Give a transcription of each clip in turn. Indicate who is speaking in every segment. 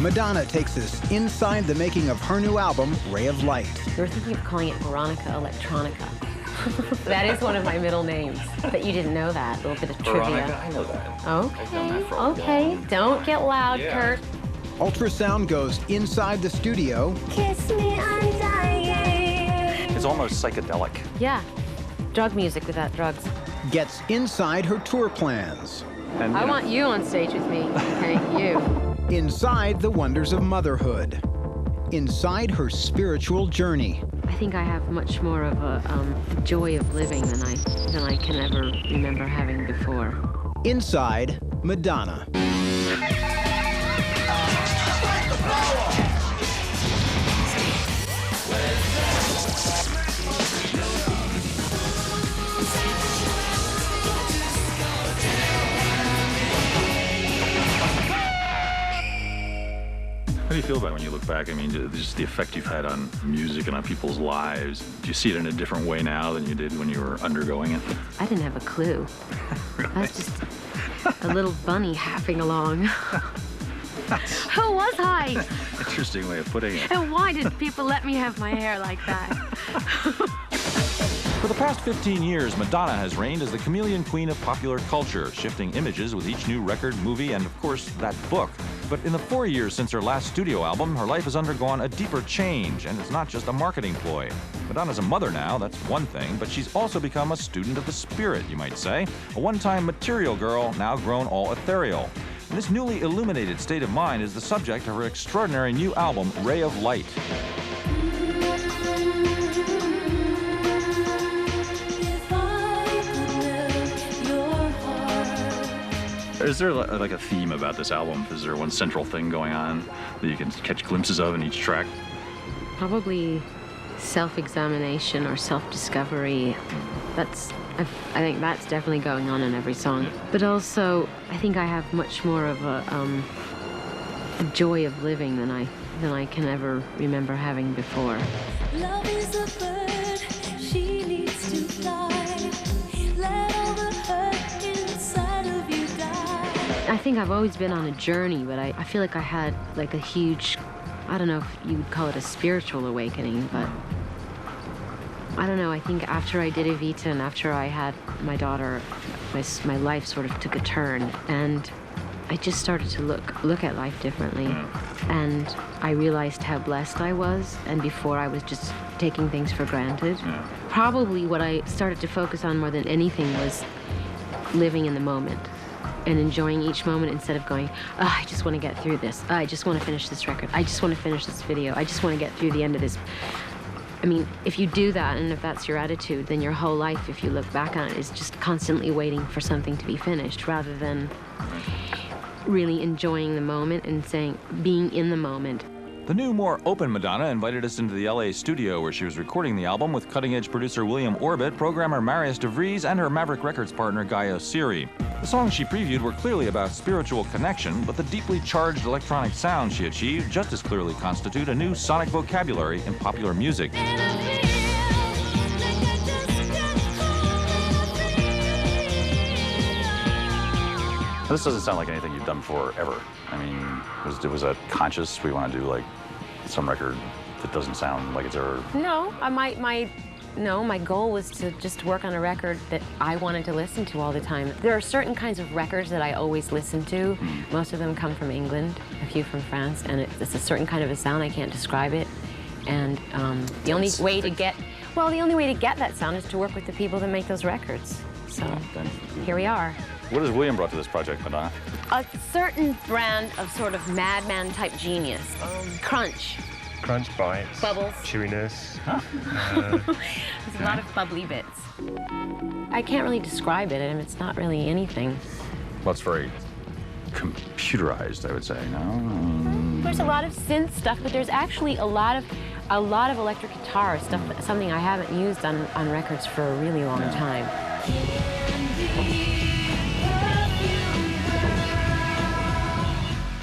Speaker 1: Madonna takes us inside the making of her new album, Ray of Light.
Speaker 2: We were thinking of calling it Veronica Electronica. That is one of my middle names, but you didn't know that. A little bit of trivia.
Speaker 3: Veronica, I know that.
Speaker 2: Okay, okay. Don't get loud, Kurt.
Speaker 1: Ultrasound goes inside the studio.
Speaker 2: Kiss me, I'm dying.
Speaker 3: It's almost psychedelic.
Speaker 2: Yeah, drug music without drugs.
Speaker 1: Gets inside her tour plans.
Speaker 3: And,
Speaker 2: I want you on stage with me, okay, you.
Speaker 1: Inside the wonders of motherhood. Inside her spiritual journey.
Speaker 2: I think I have much more of a joy of living than I can ever remember having before.
Speaker 1: Inside Madonna.
Speaker 3: How do you feel about it when you look back? I mean, just the effect you've had on music and on people's lives. Do you see it in a different way now than you did when you were undergoing it?
Speaker 2: I didn't have a clue.
Speaker 3: Really?
Speaker 2: I was just a little bunny hopping along. Who was I?
Speaker 3: Interesting way of putting it.
Speaker 2: And why did people let me have my hair like that?
Speaker 4: For the past 15 years, Madonna has reigned as the chameleon queen of popular culture, shifting images with each new record, movie, and of course, that book. But in the 4 years since her last studio album, her life has undergone a deeper change, and it's not just a marketing ploy. Madonna's a mother now, that's one thing, but she's also become a student of the spirit, you might say. A one-time material girl, now grown all ethereal. And this newly illuminated state of mind is the subject of her extraordinary new album, Ray of Light.
Speaker 3: Is there like a theme about this album? Is there one central thing going on that you can catch glimpses of in each track?
Speaker 2: Probably self-examination or self-discovery. I think that's definitely going on in every song. But also, I think I have much more of a joy of living than I can ever remember having before.
Speaker 5: Love is a bird, she needs to fly. Let all the hurt inside of you die.
Speaker 2: I think I've always been on a journey, but I feel like I had like a huge, I don't know if you would call it a spiritual awakening, but I don't know, I think after I did Evita and after I had my daughter, my life sort of took a turn, and I just started to look at life differently. And I realized how blessed I was, and before I was just taking things for granted. Probably what I started to focus on more than anything was living in the moment and enjoying each moment instead of going, oh, I just want to get through this. I just want to finish this record. I just want to finish this video. I just want to get through the end of this. I mean, if you do that, and if that's your attitude, then your whole life, if you look back on it, is just constantly waiting for something to be finished rather than really enjoying the moment and being in the moment.
Speaker 4: The new, more open Madonna invited us into the LA studio where she was recording the album with cutting-edge producer William Orbit, programmer Marius DeVries, and her Maverick Records partner Guy Osiri. The songs she previewed were clearly about spiritual connection, but the deeply charged electronic sounds she achieved just as clearly constitute a new sonic vocabulary in popular music.
Speaker 3: This doesn't sound like anything you've done before, ever. I mean, was a conscious, we want to do like some record that doesn't sound like it's ever...
Speaker 2: No, my goal was to just work on a record that I wanted to listen to all the time. There are certain kinds of records that I always listen to. Most of them come from England, a few from France, and it's a certain kind of a sound. I can't describe it. And the only way to get that sound is to work with the people that make those records. So here we are.
Speaker 3: What has William brought to this project, Madonna?
Speaker 2: A certain brand of sort of madman type genius. Crunch.
Speaker 6: Crunch, bites,
Speaker 2: bubbles,
Speaker 6: chewiness.
Speaker 2: There's a lot of bubbly bits. I can't really describe it. I mean, it's not really anything.
Speaker 3: Well, it's very computerized, I would say, no?
Speaker 2: There's a lot of synth stuff, but there's actually a lot of electric guitar stuff, something I haven't used on records for a really long time.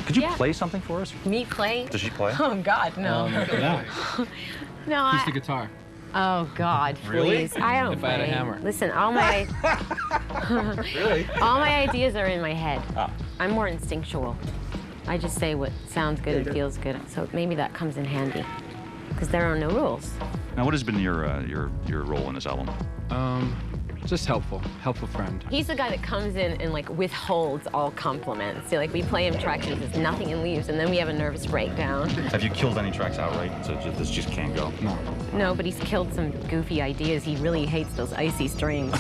Speaker 3: Could you play something for us?
Speaker 2: Me play?
Speaker 3: Does she play?
Speaker 2: Oh, God, no. No,
Speaker 7: Who's the guitar?
Speaker 2: Oh, God, please.
Speaker 3: Really?
Speaker 2: I don't
Speaker 7: If
Speaker 2: play.
Speaker 7: I had a hammer.
Speaker 2: Listen, all my...
Speaker 3: Really?
Speaker 2: All my ideas are in my head.
Speaker 3: Ah.
Speaker 2: I'm more instinctual. I just say what sounds good and feels good. So maybe that comes in handy, because there are no rules.
Speaker 3: Now, what has been your role in this album?
Speaker 7: Just helpful friend.
Speaker 2: He's the guy that comes in and like withholds all compliments. See, like we play him tracks and he says nothing and leaves, and then we have a nervous breakdown.
Speaker 3: Have you killed any tracks outright? So this just can't go?
Speaker 7: No.
Speaker 2: No, but he's killed some goofy ideas. He really hates those icy strings.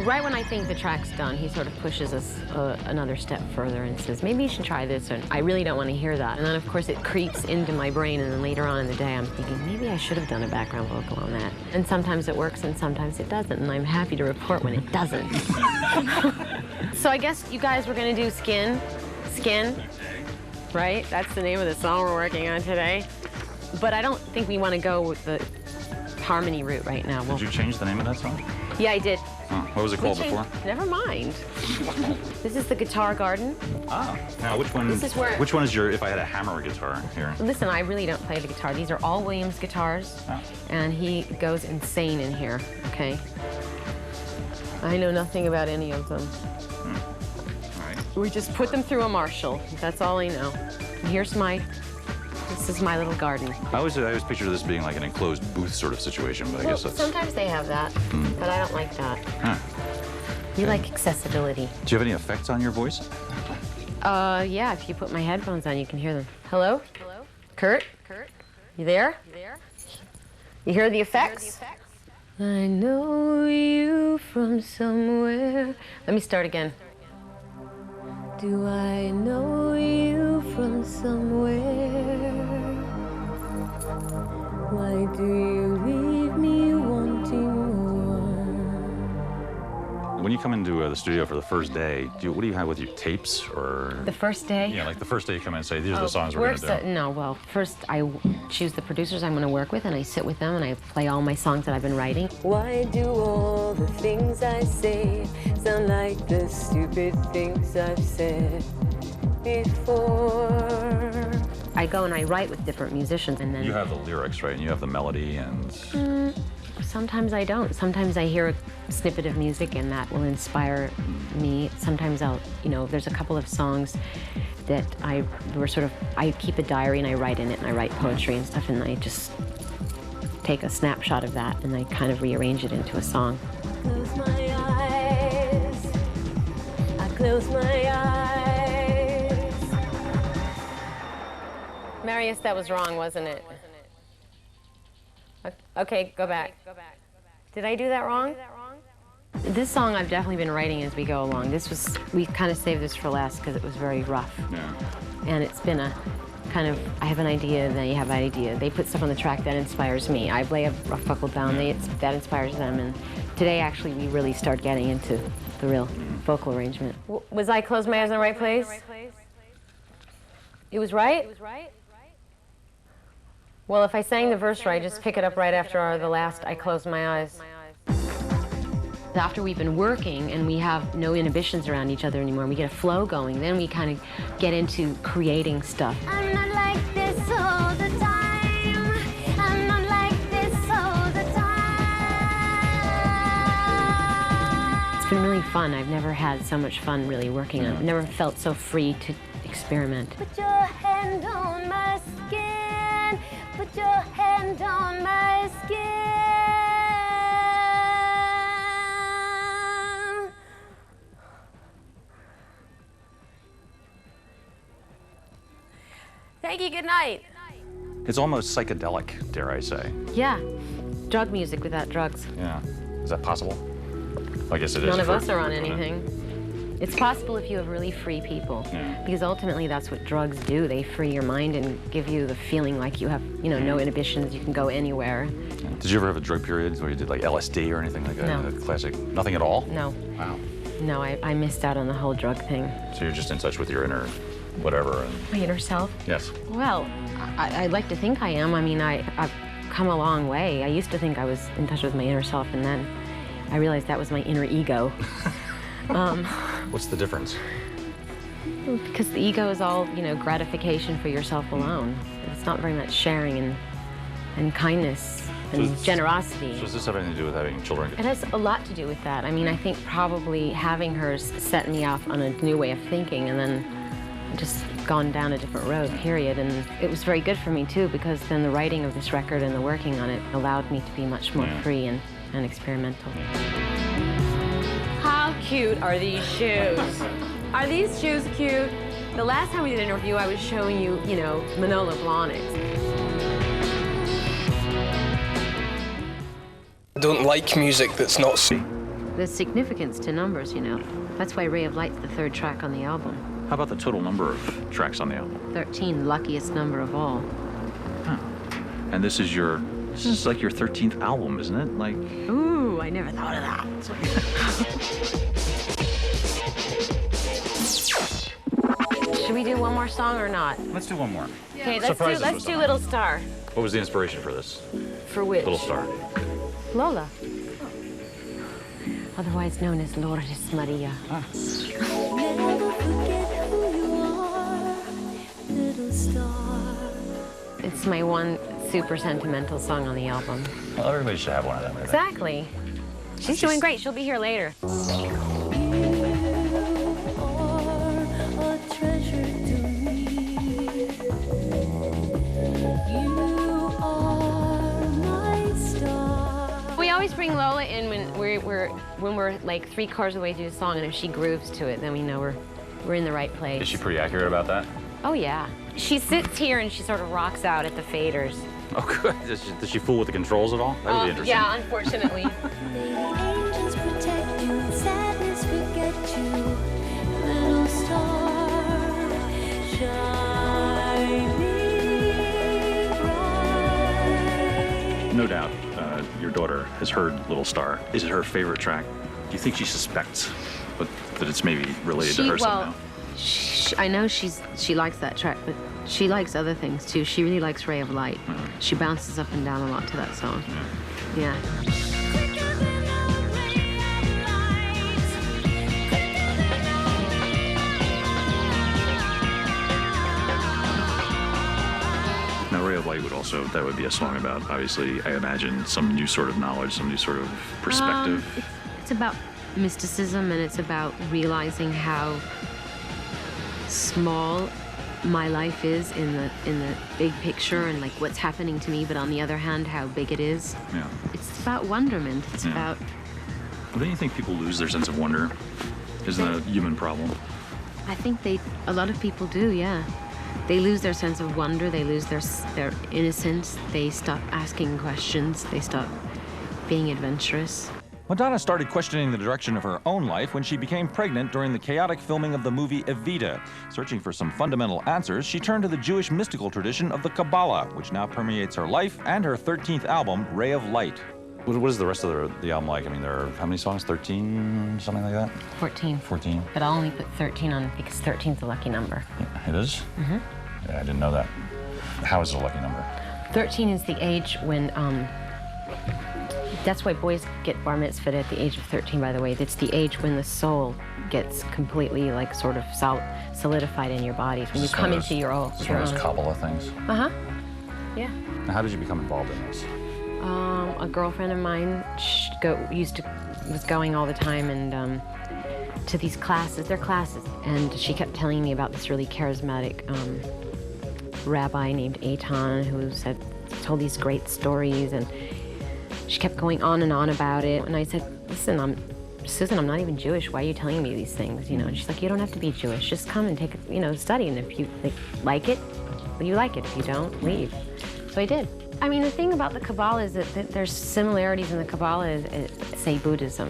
Speaker 2: Right when I think the track's done, he sort of pushes us another step further and says, maybe you should try this, and I really don't want to hear that. And then, of course, it creeps into my brain, and then later on in the day, I'm thinking, maybe I should have done a background vocal on that. And sometimes it works, and sometimes it doesn't, and I'm happy to report when it doesn't. So I guess you guys were going to do Skin, right? That's the name of the song we're working on today. But I don't think we want to go with the harmony route right now.
Speaker 3: Did you change the name of that song?
Speaker 2: Yeah, I did.
Speaker 3: Oh, what was it called before?
Speaker 2: Never mind. This is the Guitar Garden.
Speaker 3: Ah. Now, which one?
Speaker 2: This is where.
Speaker 3: Which one is your? If I had a hammer guitar here.
Speaker 2: Listen, I really don't play the guitar. These are all Williams guitars, and he goes insane in here. Okay. I know nothing about any of them.
Speaker 3: All right.
Speaker 2: We just put them through a Marshall. That's all I know. And here's my. This is my little garden.
Speaker 3: I always picture this being like an enclosed booth sort of situation, but I guess that's...
Speaker 2: Sometimes they have that, but I don't like that.
Speaker 3: Huh.
Speaker 2: We like accessibility.
Speaker 3: Do you have any effects on your voice?
Speaker 2: Yeah, if you put my headphones on, you can hear them. Hello? Hello? Kurt? Kurt? You there? You there? You hear the effects? I know you from somewhere. Let me start again. Do I know you from somewhere? Why do you leave me wanting more?
Speaker 3: When you come into the studio for the first day, what do you have with you? Tapes or?
Speaker 2: The first day?
Speaker 3: Yeah, like the first day you come in and say, these are the songs we're going to do.
Speaker 2: No, well, first I choose the producers I'm going to work with, and I sit with them and I play all my songs that I've been writing. Why do all the things I say sound like the stupid things I've said before? I go and I write with different musicians, and then...
Speaker 3: You have the lyrics, right? And you have the melody and...
Speaker 2: Sometimes I don't. Sometimes I hear a snippet of music and that will inspire me. Sometimes I'll, there's a couple of songs that I keep a diary and I write in it, and I write poetry and stuff, and I just take a snapshot of that and I kind of rearrange it into a song. Close my eyes. I close my eyes. Marius, that was wrong, wasn't it? Okay, go back. Did I do that wrong? This song I've definitely been writing as we go along. We kind of saved this for last because it was very rough.
Speaker 3: Yeah.
Speaker 2: And it's been a kind of, I have an idea, then you have an idea. They put stuff on the track that inspires me. I lay a rough buckle down, that inspires them. And today, actually, we really start getting into the real vocal arrangement. Was I Close My Eyes in the right place? It was right? It was right? Well, if I sang the verse right, just pick it up right after the last I Close My Eyes. After we've been working and we have no inhibitions around each other anymore, we get a flow going, then we kind of get into creating stuff. I'm not like this all the time. I'm not like this all the time. It's been really fun. I've never had so much fun really working on it. I've never felt so free to experiment. Put your hand on my skin. Put your hand on my skin. Thank you, good night.
Speaker 3: It's almost psychedelic, dare I say.
Speaker 2: Yeah, drug music without drugs.
Speaker 3: Yeah. Is that possible? I guess it is.
Speaker 2: None of us are on anything. It's possible if you have really free people, because ultimately that's what drugs do. They free your mind and give you the feeling like you have, no inhibitions, you can go anywhere.
Speaker 3: Yeah. Did you ever have a drug period where you did like LSD or anything like that?
Speaker 2: No.
Speaker 3: A classic? Nothing at all?
Speaker 2: No.
Speaker 3: Wow.
Speaker 2: No, I missed out on the whole drug thing.
Speaker 3: So you're just in touch with your inner whatever? And...
Speaker 2: My inner self?
Speaker 3: Yes.
Speaker 2: Well, I'd like to think I am. I mean, I've come a long way. I used to think I was in touch with my inner self, and then I realized that was my inner ego.
Speaker 3: What's the difference?
Speaker 2: Because the ego is all, gratification for yourself alone. It's not very much sharing and kindness and generosity.
Speaker 3: So does this have anything to do with having children?
Speaker 2: It has a lot to do with that. I mean, I think probably having her set me off on a new way of thinking, and then just gone down a different road, period. And it was very good for me too, because then the writing of this record and the working on it allowed me to be much more free and experimental. How cute are these shoes? Are these shoes cute? The last time we did an interview, I was showing you, you know, Manolo Blahniks.
Speaker 8: I don't like music that's not C.
Speaker 2: There's significance to numbers, you know. That's why Ray of Light's the 3rd track on the album.
Speaker 3: How about the total number of tracks on the album?
Speaker 2: 13, luckiest number of all.
Speaker 3: Huh. And this is like your 13th album, isn't it? Like.
Speaker 2: Ooh, I never thought of that. Should we do one more song or not?
Speaker 3: Let's do one more.
Speaker 2: Okay, let's do Little Star.
Speaker 3: What was the inspiration for this?
Speaker 2: For which?
Speaker 3: Little Star.
Speaker 2: Lola. Otherwise known as Lourdes Maria.
Speaker 5: Never forget who you are, little star.
Speaker 2: It's my one super sentimental song on the album.
Speaker 3: Well, everybody should have one of them.
Speaker 2: Exactly. She's doing great. She'll be here later.
Speaker 5: You are a treasure to me. You are my star.
Speaker 2: We always bring Lola in when we're like 3 chords away through the song, and if she grooves to it, then we know we're in the right place.
Speaker 3: Is she pretty accurate about that?
Speaker 2: Oh yeah. She sits here and she sort of rocks out at the faders.
Speaker 3: Oh, good. Does she fool with the controls at all? That would be interesting.
Speaker 2: Yeah, unfortunately.
Speaker 5: May the angels protect you, sadness forget you, little star, shining bright.
Speaker 3: No doubt, your daughter has heard Little Star. Is it her favorite track? Do you think she suspects that it's maybe related to her somehow?
Speaker 2: I know she likes that track, but she likes other things too. She really likes Ray of Light. She bounces up and down a lot to that song. Yeah.
Speaker 3: Now, Ray of Light that would be a song about, obviously, I imagine, some new sort of knowledge, some new sort of perspective.
Speaker 2: It's about mysticism, and it's about realizing how small my life is in the big picture, and like what's happening to me, but on the other hand, how big it is.
Speaker 3: Yeah.
Speaker 2: It's about wonderment. It's about.
Speaker 3: Well, don't you think people lose their sense of wonder? Isn't that a human problem?
Speaker 2: I think a lot of people do, yeah. They lose their sense of wonder, they lose their innocence, they stop asking questions, they stop being adventurous.
Speaker 4: Madonna started questioning the direction of her own life when she became pregnant during the chaotic filming of the movie Evita. Searching for some fundamental answers, she turned to the Jewish mystical tradition of the Kabbalah, which now permeates her life and her 13th album, Ray of Light.
Speaker 3: What is the rest of the album like? I mean, there are how many songs? 13, something like that?
Speaker 2: 14.
Speaker 3: 14.
Speaker 2: But I'll only put 13 on because 13's a lucky number.
Speaker 3: Yeah, it is? Mm-hmm. Yeah, I didn't know that. How is it a lucky number?
Speaker 2: 13 is the age when, that's why boys get bar mitzvahed at the age of 13, by the way. It's the age when the soul gets completely, like, sort of solidified in your body. When you come into your own.
Speaker 3: It's one of those Kabbalah things?
Speaker 2: Uh-huh. Yeah.
Speaker 3: Now, how did you become involved in this?
Speaker 2: A girlfriend of mine was going all the time and to these classes, and she kept telling me about this really charismatic rabbi named Eitan who told these great stories, and she kept going on and on about it. And I said, listen, Susan, I'm not even Jewish. Why are you telling me these things? You know, and she's like, you don't have to be Jewish. Just come and take a, study. And if you like it, you like it. If you don't, leave. So I did. I mean, the thing about the Kabbalah is that there's similarities in the Kabbalah, say Buddhism,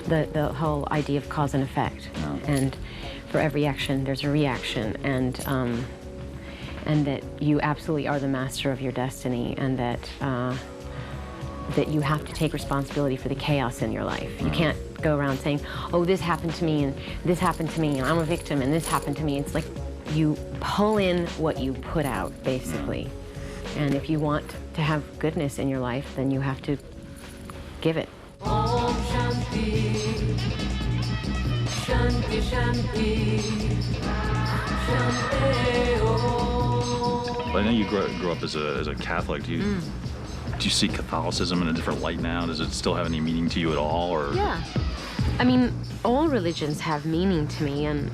Speaker 2: the whole idea of cause and effect, and for every action there's a reaction, and that you absolutely are the master of your destiny, and that you have to take responsibility for the chaos in your life. You can't go around saying, oh, this happened to me, and this happened to me, and I'm a victim, and this happened to me. It's like you pull in what you put out, basically. And if you want to have goodness in your life, then you have to give it.
Speaker 5: Om Shanti, Shanti, Shanti, Shanti Om.
Speaker 3: I know you grew up as a Catholic. Do you see Catholicism in a different light now? Does it still have any meaning to you at all? Or?
Speaker 2: Yeah. I mean, all religions have meaning to me, and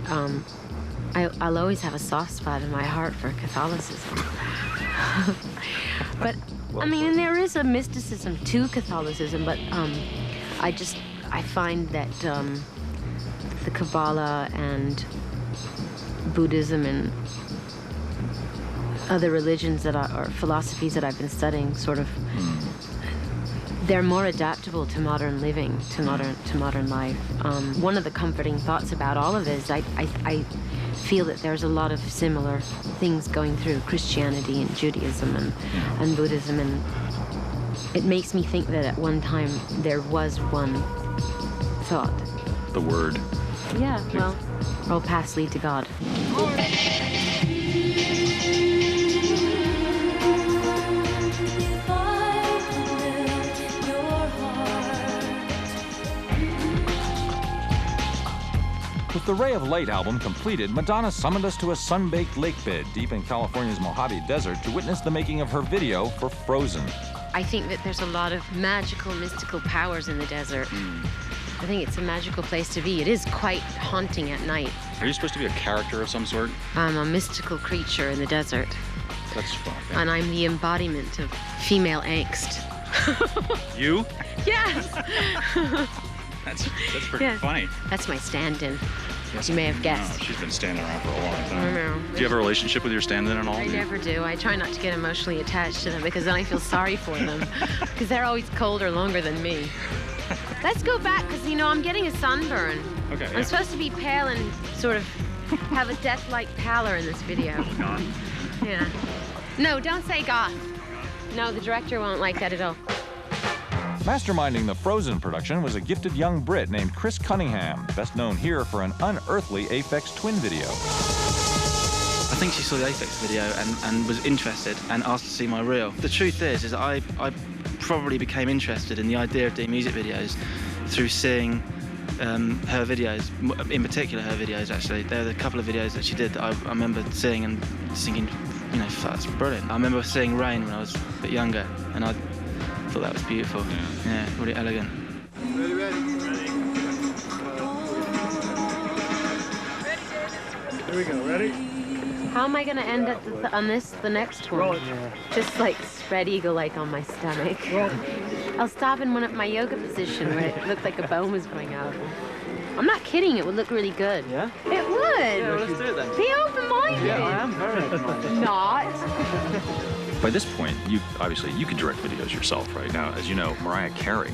Speaker 2: I'll always have a soft spot in my heart for Catholicism. But, I mean, and there is a mysticism to Catholicism, but I find that the Kabbalah and Buddhism and other religions or philosophies that I've been studying sort of, they're more adaptable to modern living, to modern life. One of the comforting thoughts about all of it is I feel that there's a lot of similar things going through Christianity and Judaism and Buddhism, and it makes me think that at one time there was one thought.
Speaker 3: The word.
Speaker 2: Yeah, well, all paths lead to God.
Speaker 5: If I could melt your heart.
Speaker 4: With the Ray of Light album completed, Madonna summoned us to a sun-baked lake bed deep in California's Mojave Desert to witness the making of her video for Frozen.
Speaker 2: I think that there's a lot of magical, mystical powers in the desert. I think it's a magical place to be. It is quite haunting at night.
Speaker 3: Are you supposed to be a character of some sort?
Speaker 2: I'm a mystical creature in the desert,
Speaker 3: That's fun.
Speaker 2: and I'm the embodiment of female angst.
Speaker 3: You?
Speaker 2: Yes!
Speaker 3: That's pretty
Speaker 2: Yeah.
Speaker 3: funny.
Speaker 2: That's my stand-in.
Speaker 3: Yes,
Speaker 2: You may
Speaker 3: I
Speaker 2: have guessed.
Speaker 3: know. She's been standing around for a long time.
Speaker 2: I know.
Speaker 3: Do you have a relationship with your stand-in at all?
Speaker 2: I
Speaker 3: Do you?
Speaker 2: never do. I try not to get emotionally attached to them because then I feel sorry for them because they're always colder longer than me. Let's go back because, you know, I'm getting a sunburn.
Speaker 3: Okay.
Speaker 2: I'm supposed to be pale and sort of have a death-like pallor in this video.
Speaker 3: God.
Speaker 2: Yeah. No, don't say goth. No, the director won't like that at all.
Speaker 4: Masterminding the Frozen production was a gifted young Brit named Chris Cunningham, best known here for an unearthly Aphex Twin video.
Speaker 9: I think she saw the Aphex video and was interested and asked to see my reel. The truth is I probably became interested in the idea of doing music videos through seeing her videos, in particular her videos actually. There were a couple of videos that she did that I remember seeing and thinking, you know, that's brilliant. I remember seeing Rain when I was a bit younger and I thought that was beautiful. Yeah, really elegant.
Speaker 6: Here we go, ready?
Speaker 2: How am I going to end up on the next one? Just like spread eagle-like on my stomach. I'll stop in my yoga position where it looked like a bone was going out. I'm not kidding, it would look really good.
Speaker 9: Yeah?
Speaker 2: It would!
Speaker 9: Yeah, well, let's do it then.
Speaker 2: Be open-minded!
Speaker 9: Yeah, I am very open-minded.
Speaker 2: Not.
Speaker 3: By this point, you could direct videos yourself, right? Now, as you know, Mariah Carey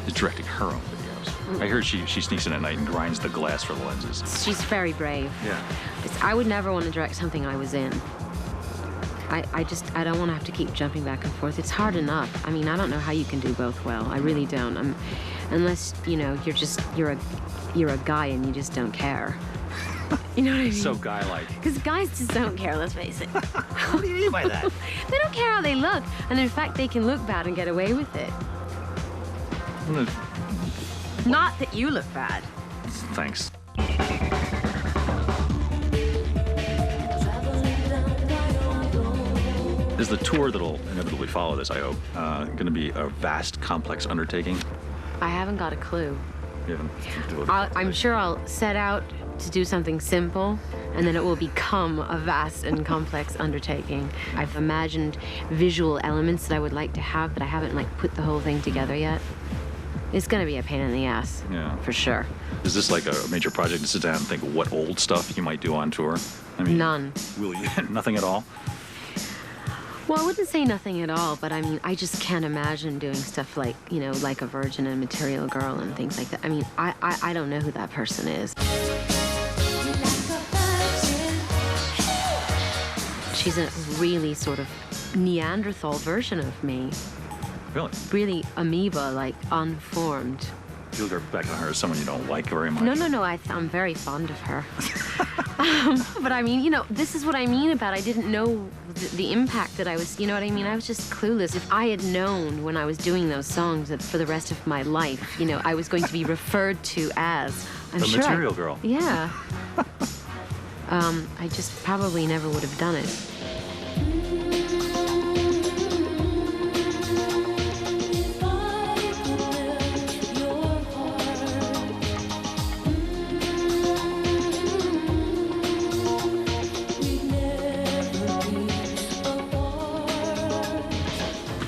Speaker 3: is directing her own videos. I heard she sneaks in at night and grinds the glass for the lenses.
Speaker 2: She's very brave.
Speaker 3: Yeah.
Speaker 2: I would never want to direct something I was in. I don't want to have to keep jumping back and forth. It's hard enough. I mean, I don't know how you can do both well. I really don't. Unless, you know, you're a guy and you just don't care. You know what I mean?
Speaker 3: So guy-like.
Speaker 2: Because guys just don't care, let's face it.
Speaker 3: What do you mean by that?
Speaker 2: They don't care how they look. And in fact, they can look bad and get away with it. Not that you look bad.
Speaker 3: Thanks. Is the tour that'll inevitably follow this, I hope, going to be a vast, complex undertaking?
Speaker 2: I haven't got a clue.
Speaker 3: You haven't
Speaker 2: I'm sure I'll set out to do something simple, and then it will become a vast and complex undertaking. I've imagined visual elements that I would like to have, but I haven't put the whole thing together yet. It's gonna be a pain in the ass,
Speaker 3: Yeah.
Speaker 2: for sure.
Speaker 3: Is this like a major project to sit down and think what old stuff you might do on tour? I mean,
Speaker 2: None.
Speaker 3: Will you? Nothing at all?
Speaker 2: Well, I wouldn't say nothing at all, but I mean, I just can't imagine doing stuff like, you know, like a Virgin and Material Girl and things like that. I mean, I don't know who that person is. She's a really sort of Neanderthal version of me.
Speaker 3: Really?
Speaker 2: Really amoeba, like unformed.
Speaker 3: You look back on her as someone you don't like very much.
Speaker 2: No, I'm very fond of her. But I mean, you know, this is what I mean about I didn't know the impact that I was, you know what I mean? I was just clueless. If I had known when I was doing those songs that for the rest of my life, you know, I was going to be referred to as,
Speaker 3: The Material Girl.
Speaker 2: Yeah. I just probably never would have done it.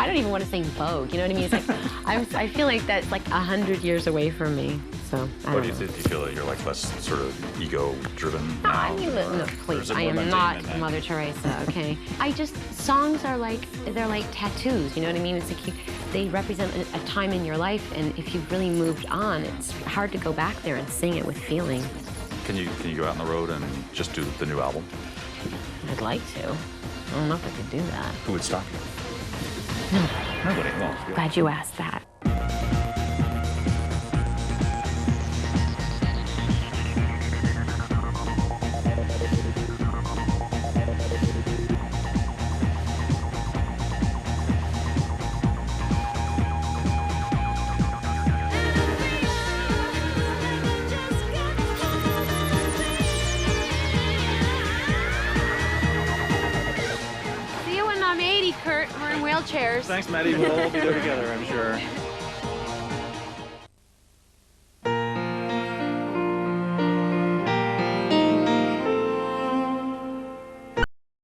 Speaker 2: I don't even want to sing Vogue, you know what I mean? It's like, I feel like that's like 100 years away from me, so I
Speaker 3: What
Speaker 2: don't
Speaker 3: do you
Speaker 2: know.
Speaker 3: think? Do you feel that you're like less sort of ego-driven now?
Speaker 2: I mean, no,
Speaker 3: Or
Speaker 2: please,
Speaker 3: is it
Speaker 2: I
Speaker 3: more
Speaker 2: am
Speaker 3: mundane
Speaker 2: not
Speaker 3: than that?
Speaker 2: Mother Teresa, okay? Songs are like, they're like tattoos, you know what I mean? It's like they represent a time in your life, and if you've really moved on, it's hard to go back there and sing it with feeling.
Speaker 3: Can you go out on the road and just do the new album?
Speaker 2: I'd like to. I don't know if I could do that.
Speaker 3: Who would stop you? Nobody. Well, it's good.
Speaker 2: Glad you asked that. See you when I'm 80, Kurt. We're in wheelchairs.
Speaker 9: Thanks, Maddie. We'll all be there together, I'm sure.